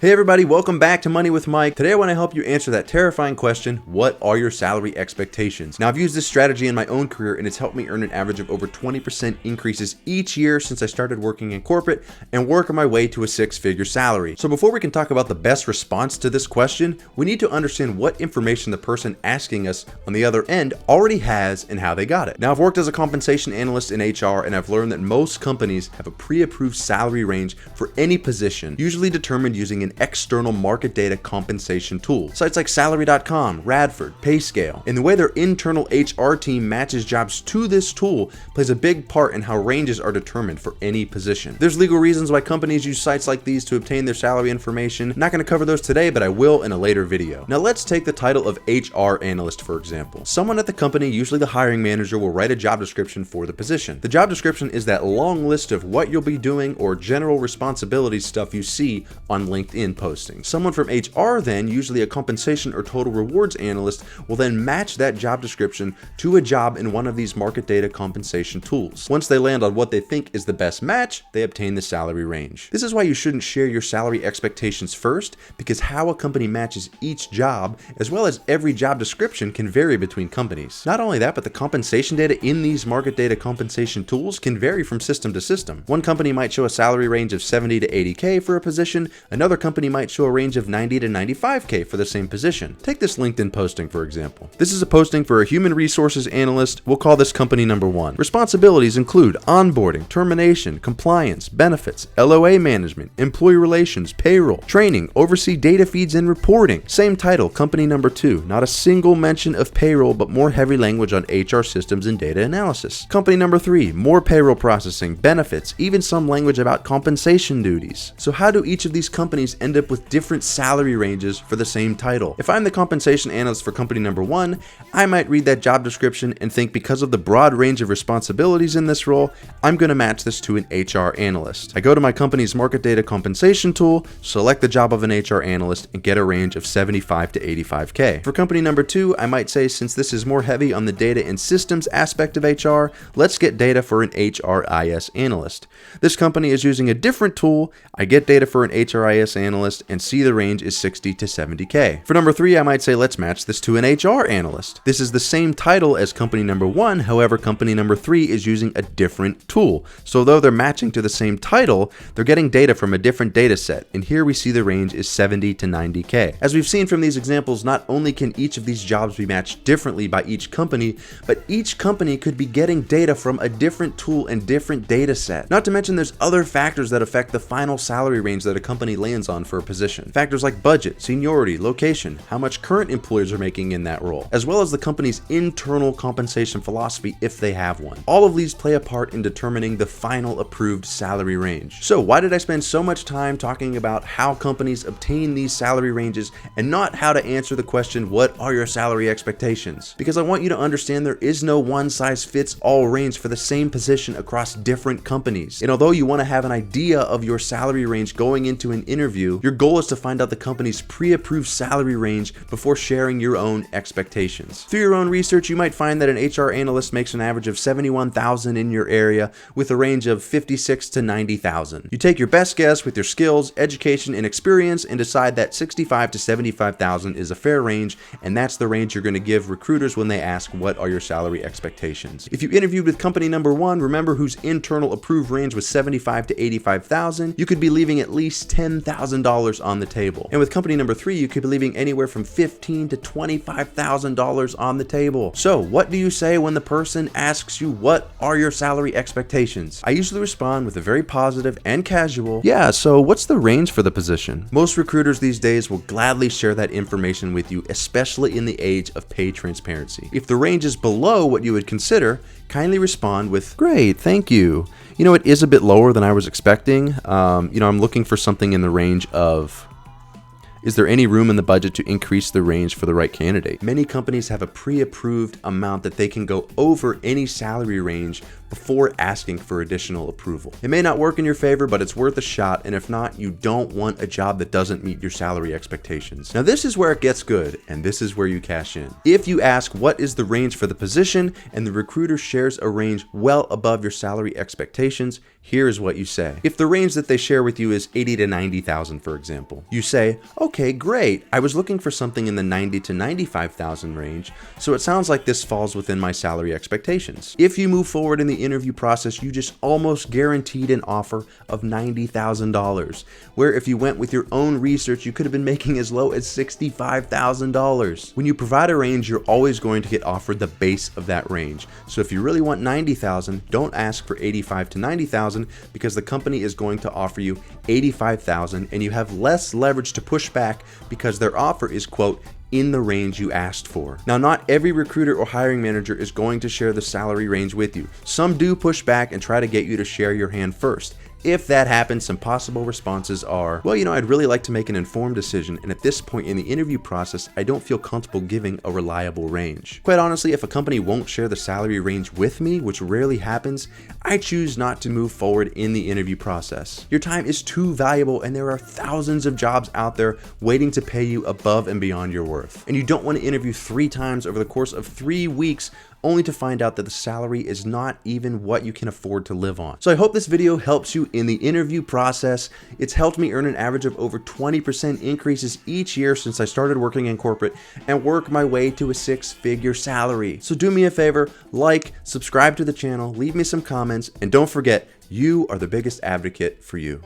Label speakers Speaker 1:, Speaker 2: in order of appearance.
Speaker 1: Hey everybody, welcome back to Money with Mike. Today I want to help you answer that terrifying question, what are your salary expectations? Now I've used this strategy in my own career and it's helped me earn an average of over 20% increases each year since I started working in corporate and working my way to a six-figure salary. So before we can talk about the best response to this question, we need to understand what information the person asking us on the other end already has and how they got it. Now I've worked as a compensation analyst in HR and I've learned that most companies have a pre-approved salary range for any position, usually determined using an external market data compensation tool. Sites like salary.com, Radford, PayScale, and the way their internal HR team matches jobs to this tool plays a big part in how ranges are determined for any position. There's legal reasons why companies use sites like these to obtain their salary information. I'm not going to cover those today, but I will in a later video. Now let's take the title of HR analyst for example. Someone at the company, usually the hiring manager, will write a job description for the position. The job description is that long list of what you'll be doing or general responsibilities stuff you see on LinkedIn postings. Someone from HR then, usually a compensation or total rewards analyst, will then match that job description to a job in one of these market data compensation tools. Once they land on what they think is the best match, they obtain the salary range. This is why you shouldn't share your salary expectations first, because how a company matches each job, as well as every job description, can vary between companies. Not only that, but the compensation data in these market data compensation tools can vary from system to system. One company might show a salary range of 70 to 80K for a position, another company might show a range of 90 to 95K for the same position. Take this LinkedIn posting for example. This is a posting for a human resources analyst. We'll call this company number 1. Responsibilities include onboarding, termination, compliance, benefits, LOA management, employee relations, payroll, training, oversee data feeds and reporting. Same title, company number 2. Not a single mention of payroll, but more heavy language on HR systems and data analysis. Company number 3, more payroll processing, benefits, even some language about compensation duties. So how do each of these companies end up with different salary ranges for the same title? If I'm the compensation analyst for company number 1, I might read that job description and think because of the broad range of responsibilities in this role, I'm going to match this to an HR analyst. I go to my company's market data compensation tool, select the job of an HR analyst, and get a range of 75 to 85K. For company number 2, I might say since this is more heavy on the data and systems aspect of HR, let's get data for an HRIS analyst. This company is using a different tool. I get data for an HRIS analyst and see the range is 60 to 70K. For number 3, I might say let's match this to an HR analyst. This is the same title as company number 1, however company number 3 is using a different tool. So though they're matching to the same title, they're getting data from a different data set, and here we see the range is 70 to 90K. As we've seen from these examples, not only can each of these jobs be matched differently by each company, but each company could be getting data from a different tool and different data set. Not to mention there's other factors that affect the final salary range that a company lands on for a position. Factors like budget, seniority, location, how much current employers are making in that role, as well as the company's internal compensation philosophy if they have one. All of these play a part in determining the final approved salary range. So why did I spend so much time talking about how companies obtain these salary ranges and not how to answer the question, what are your salary expectations? Because I want you to understand there is no one size fits all range for the same position across different companies. And although you want to have an idea of your salary range going into an interview, your goal is to find out the company's pre-approved salary range before sharing your own expectations. Through your own research, you might find that an HR analyst makes an average of $71,000 in your area with a range of $56,000 to $90,000. You take your best guess with your skills, education, and experience and decide that $65,000 to $75,000 is a fair range, and that's the range you're going to give recruiters when they ask what are your salary expectations. If you interviewed with company number 1, remember whose internal approved range was $75,000 to $85,000, you could be leaving at least $10,000 on the table. And with company number 3, you could be leaving anywhere from $15,000 to $25,000 on the table. So what do you say when the person asks you what are your salary expectations? I usually respond with a very positive and casual, yeah, so what's the range for the position? Most recruiters these days will gladly share that information with you, especially in the age of pay transparency. If the range is below what you would consider, kindly respond with, great, thank you. You know, it is a bit lower than I was expecting. I'm looking for something in the range of, is there any room in the budget to increase the range for the right candidate? Many companies have a pre-approved amount that they can go over any salary range before asking for additional approval. It may not work in your favor, but it's worth a shot, and if not, you don't want a job that doesn't meet your salary expectations. Now this is where it gets good, and this is where you cash in. If you ask what is the range for the position, and the recruiter shares a range well above your salary expectations, here's what you say. If the range that they share with you is 80 to 90,000, for example, you say, okay, great. I was looking for something in the 90 to 95,000 range, so it sounds like this falls within my salary expectations. If you move forward in the interview process, you just almost guaranteed an offer of $90,000, where if you went with your own research, you could have been making as low as $65,000. When you provide a range, you're always going to get offered the base of that range. So if you really want 90,000, don't ask for 85 to 90,000 because the company is going to offer you 85,000 and you have less leverage to push back because their offer is, quote, in the range you asked for. Now, not every recruiter or hiring manager is going to share the salary range with you. Some do push back and try to get you to share your hand first. If that happens, some possible responses are, well, I'd really like to make an informed decision, and at this point in the interview process, I don't feel comfortable giving a reliable range. Quite honestly, if a company won't share the salary range with me, which rarely happens, I choose not to move forward in the interview process. Your time is too valuable, and there are thousands of jobs out there waiting to pay you above and beyond your worth. And you don't want to interview 3 times over the course of 3 weeks only to find out that the salary is not even what you can afford to live on. So I hope this video helps you in the interview process. It's helped me earn an average of over 20% increases each year since I started working in corporate and work my way to a 6-figure salary. So do me a favor, like, subscribe to the channel, leave me some comments, and don't forget, you are the biggest advocate for you.